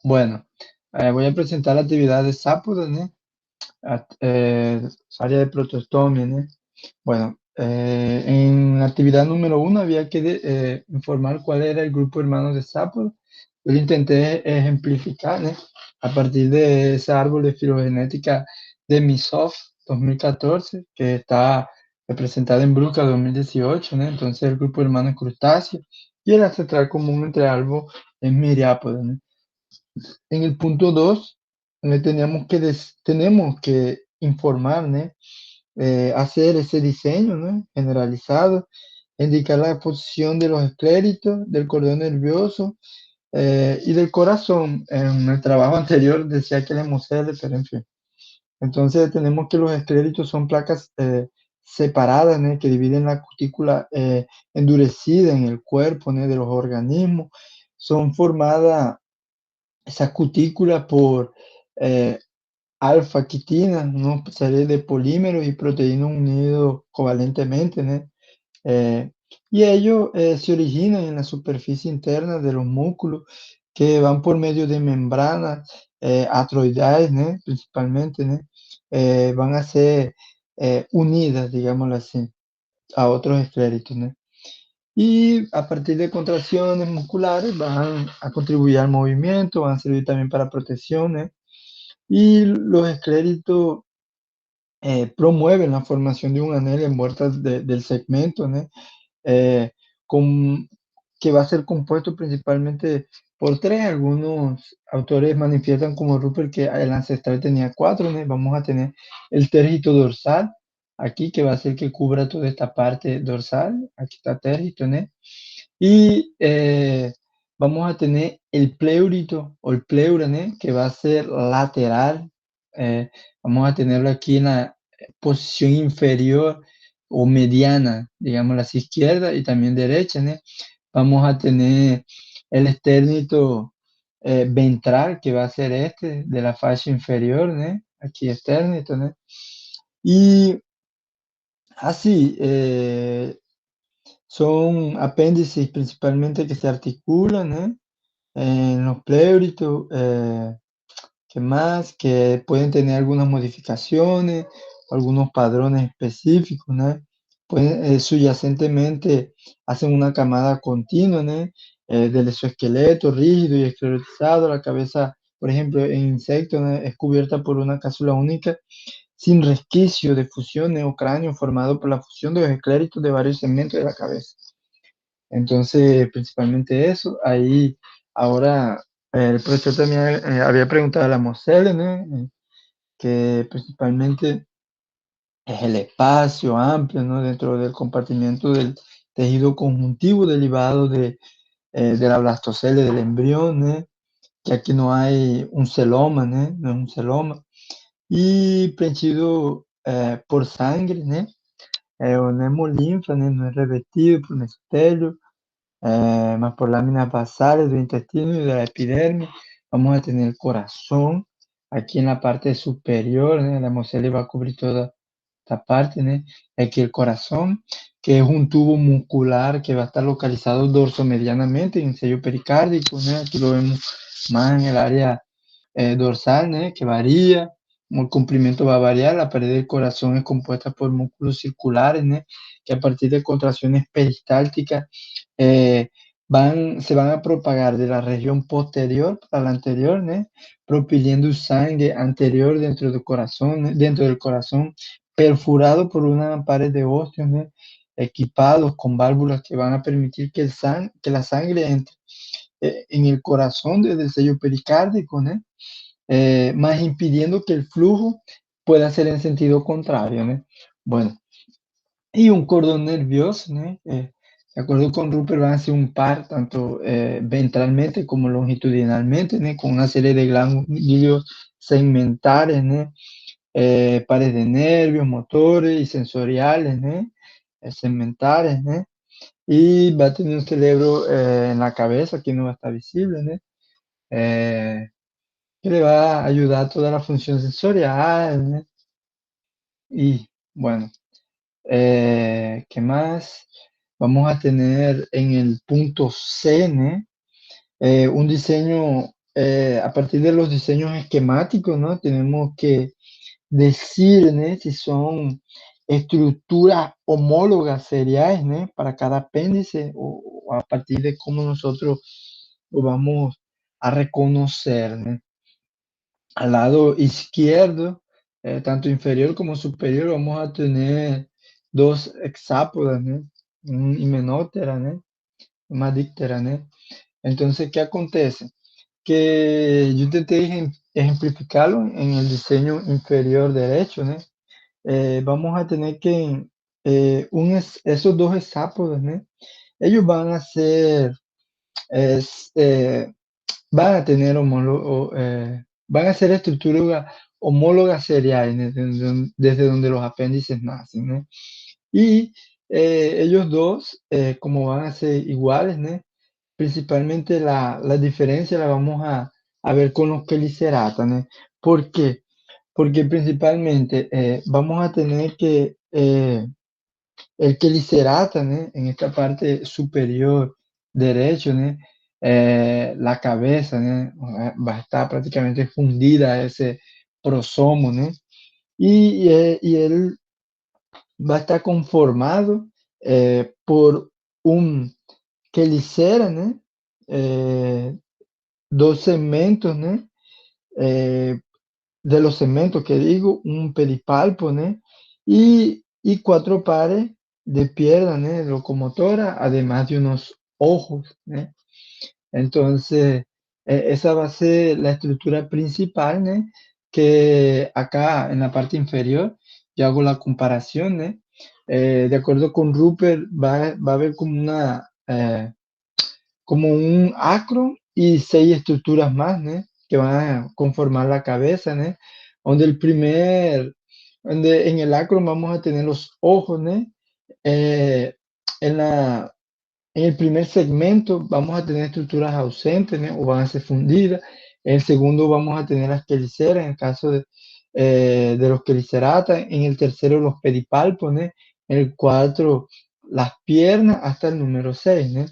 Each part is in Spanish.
Bueno, voy a presentar la actividad de Sapoda, ¿no? Área de protostomia, ¿no? Bueno, en la actividad número 1 había que informar cuál era el grupo hermano de Sapoda. Yo lo intenté ejemplificar, ¿no? A partir de ese árbol de filogenética de Misov 2014, que está representado en Bruca 2018, ¿no? Entonces el grupo hermano es crustáceo y el ancestral común entre ambos es Miriápoda, ¿no? En el punto 2, tenemos que informar, ¿no? Hacer ese diseño, ¿no? Generalizado, indicar la posición de los escléritos, del cordón nervioso y del corazón. En el trabajo anterior decía que el hemocele, pero en fin. Entonces tenemos que los escléritos son placas separadas, ¿no? Que dividen la cutícula endurecida en el cuerpo, ¿no? De los organismos. Son formadas esa cutícula por eh, alfa-quitina, una serie de polímeros y proteínas unidos covalentemente, ¿no? Eh, y ellos se originan en la superficie interna de los músculos que van por medio de membranas atroidales, ¿no? Principalmente, ¿no? Van a ser unidas, digámoslo así, a otros escléritos, ¿no? Y a partir de contracciones musculares van a contribuir al movimiento, van a servir también para protecciones. Y los escléritos promueven la formación de un anel en vueltas del segmento, ¿no? Eh, con- que va a ser compuesto principalmente por tres. Algunos autores manifiestan como Rupert que el ancestral tenía cuatro, ¿no? Vamos a tener el térgito dorsal aquí, que va a ser que cubra toda esta parte dorsal. Aquí está térgito, ¿no? Y vamos a tener el pleurito o el pleura, ¿no? Que va a ser lateral. Vamos a tenerlo aquí en la posición inferior o mediana, digamos, la izquierda y también derecha, ¿no? Vamos a tener el esternito ventral, que va a ser este, de la fascia inferior, ¿no? Aquí esternito, ¿no? Y así, son apéndices principalmente que se articulan, ¿eh? En los pleuritos, ¿qué más? Que pueden tener algunas modificaciones, algunos padrones específicos, ¿no? Pueden, subyacentemente hacen una camada continua, ¿no? Del exoesqueleto rígido y esclerotizado. La cabeza, por ejemplo, en insectos, ¿no? Es cubierta por una cápsula única sin resquicio de fusión neocráneo formado por la fusión de los escléritos de varios segmentos de la cabeza. Entonces, principalmente eso. Ahí, ahora, el profesor también había preguntado a la Moselle, ¿no? Que principalmente es el espacio amplio, ¿no? Dentro del compartimiento del tejido conjuntivo derivado de la blastocele del embrión, ¿no? Que aquí no hay un celoma, ¿no? No es un celoma. Y preenchido por sangre, ¿no? Un hemolinfa, ¿no? No es revestido por mesotelio, más por láminas basales del intestino y de la epidermis. Vamos a tener el corazón aquí en la parte superior, ¿no? La hemocele va a cubrir toda esta parte, ¿no? Aquí el corazón, que es un tubo muscular que va a estar localizado dorsomedianamente en el sello pericárdico, ¿no? Aquí lo vemos más en el área dorsal, ¿no? Que varía, el comprimento va a variar. La pared del corazón es compuesta por músculos circulares, ¿no? Que a partir de contracciones peristálticas eh, se van a propagar de la región posterior para la anterior, ¿no? Propiliendo sangre anterior dentro del corazón, perforado por una pared de óseos, ¿no? Equipados con válvulas que van a permitir que la sangre entre en el corazón desde el sello pericárdico, ¿no? Más impidiendo que el flujo pueda ser en sentido contrario, ¿no? Bueno, y un cordón nervioso, ¿no? De acuerdo con Rupert, van a ser un par, tanto ventralmente como longitudinalmente, ¿no? Con una serie de ganglios segmentares, ¿no? Pares de nervios, motores y sensoriales, ¿no? Segmentares, ¿no? Y va a tener un cerebro en la cabeza, que no va a estar visible, ¿no? Que le va a ayudar a toda la función sensorial, ¿no? Y bueno, ¿qué más? Vamos a tener en el punto C, ¿no? Un diseño a partir de los diseños esquemáticos, ¿no? Tenemos que decir, ¿no? Si son estructuras homólogas seriales, ¿no? Para cada apéndice o a partir de cómo nosotros lo vamos a reconocer, ¿no? Al lado izquierdo, tanto inferior como superior, vamos a tener dos hexápodas, ¿no? Un himenóptera, ¿no? Una díptera, ¿no? Entonces, ¿qué acontece? Que yo intenté ejemplificarlo en el diseño inferior derecho, ¿no? Vamos a tener que esos dos hexápodos, ¿no? Ellos van a ser, es, van a tener van a ser estructuras homólogas seriales desde donde los apéndices nacen, ¿no? Y ellos dos, como van a ser iguales, ¿no? Principalmente la diferencia la vamos a ver con los queliceratas, ¿no? ¿Por qué? Porque principalmente vamos a tener que el quelicerata, ¿no? En esta parte superior derecho, ¿no? La cabeza, ¿no? Va a estar prácticamente fundida ese prosomo, ¿no? Y él va a estar conformado por un quelicera, ¿no? Dos segmentos, ¿no? Eh, de los segmentos que digo, un pedipalpo, ¿no? Y cuatro pares de piernas, ¿no? Locomotora, además de unos ojos, ¿no? Entonces, esa va a ser la estructura principal, ¿no? Que acá en la parte inferior, yo hago la comparación, ¿no? De acuerdo con Rupert, va a haber como un acro y seis estructuras más, ¿no? Que van a conformar la cabeza, ¿no? Donde donde en el acro vamos a tener los ojos, ¿no? Eh, en en el primer segmento vamos a tener estructuras ausentes, ¿no? O van a ser fundidas. En el segundo vamos a tener las queliceras, en el caso de los queliceratas. En el tercero los pedipalpos, ¿no? En el cuarto las piernas hasta el número 6, ¿no?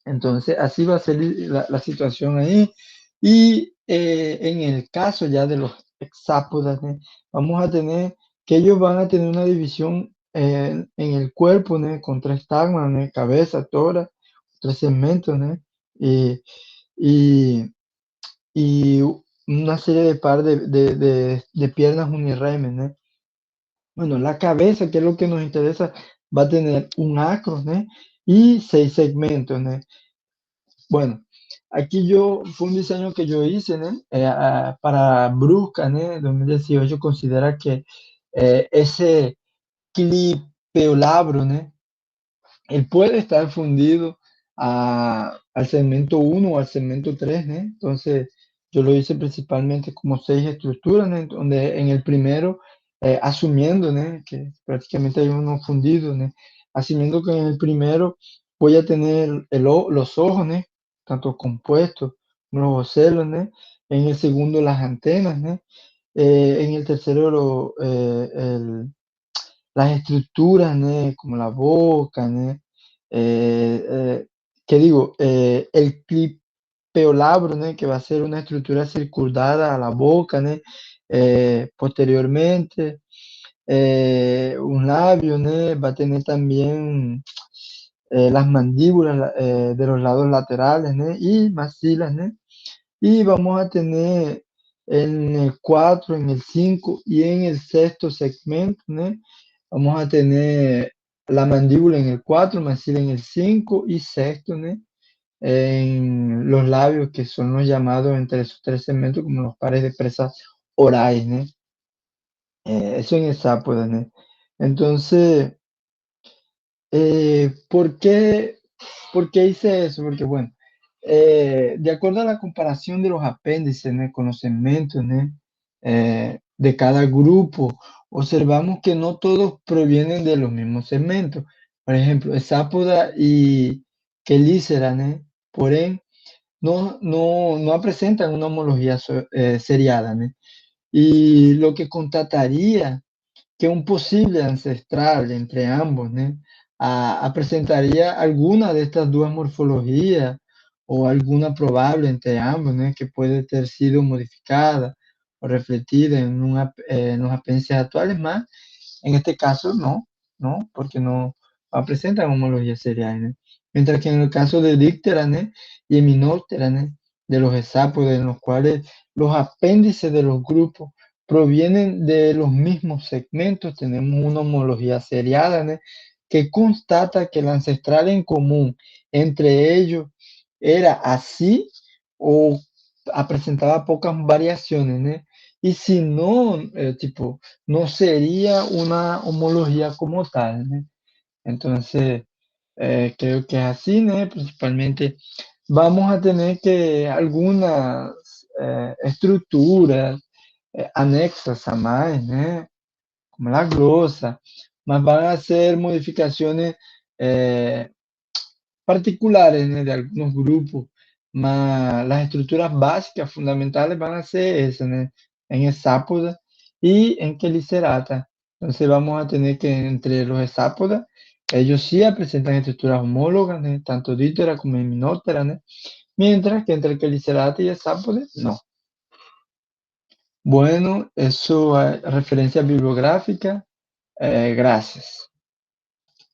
Entonces, así va a ser la situación ahí. Y en el caso ya de los hexápodas, ¿no? Vamos a tener que ellos van a tener una división en el cuerpo, ¿no? Con tres estigmas, ¿no? Cabeza, tórax, tres segmentos, ¿no? Y, y, y una serie de par de piernas unirremes, ¿no? Bueno, la cabeza, que es lo que nos interesa, va a tener un acro, ¿no? Y seis segmentos, ¿no? Bueno, aquí fue un diseño que yo hice, ¿no? Para Brusca, ¿no? 2018 considera que ese clipeolabro, ¿no? Él puede estar fundido al segmento uno o al segmento 3, ¿no? Entonces, yo lo hice principalmente como seis estructuras, ¿no? Donde en el primero, asumiendo, ¿no? Que prácticamente hay uno fundido, ¿no? Asumiendo que en el primero voy a tener los ojos, ¿no? Tanto compuestos como los ocelos, ¿no? En el segundo, las antenas, ¿no? En el tercero, las estructuras, ¿no? Como la boca, ¿no? ¿Qué digo? El clipeolabro, ¿no? Que va a ser una estructura circundada a la boca, ¿no? Posteriormente, un labio, ¿no? Va a tener también las mandíbulas de los lados laterales, ¿no? Y maxilas, ¿no? Y vamos a tener en el 4 en el 5 y en el sexto segmento, ¿no? Vamos a tener la mandíbula en el 4, maxila en el 5 y sexto, ¿no? En los labios, que son los llamados entre esos tres segmentos como los pares de presas orales, ¿no? Eso en el sápodo, ¿no? Entonces, ¿por por qué hice eso? Porque, bueno, de acuerdo a la comparación de los apéndices, ¿no? Con los segmentos, ¿no? De cada grupo, observamos que no todos provienen de los mismos segmentos. Por ejemplo, Hexápoda y Quelícera, ¿no? Por ende, no presentan una homología seriada, ¿no? Y lo que constataría que un posible ancestral entre ambos, ¿no? Presentaría alguna de estas dos morfologías o alguna probable entre ambos, ¿no? Que puede ter sido modificada o refletida en los apéndices actuales, más en este caso no, ¿no? Porque no presentan homología serial, ¿no? Mientras que en el caso de díptera, ¿no? Y Hymenoptera, ¿no? De los hexápodos, en los cuales los apéndices de los grupos provienen de los mismos segmentos, tenemos una homología seriada, ¿no? Que constata que el ancestral en común entre ellos era así o presentaba pocas variaciones, ¿no? Y si no, tipo, no sería una homología como tal, ¿no? Entonces, creo que es así, ¿no? Principalmente vamos a tener que algunas estructuras anexas a más, ¿no? Como la glosa, más van a ser modificaciones eh, particulares, ¿no? De algunos grupos, más las estructuras básicas fundamentales van a ser esas, ¿no? En hexápoda y en quelicerata. Entonces vamos a tener que entre los hexápodas, ellos sí presentan estructuras homólogas, ¿no? Tanto díptera como hymenoptera, ¿no? Mientras que entre el quelicerata y hexápoda, no. Bueno, eso, referencia bibliográfica, gracias.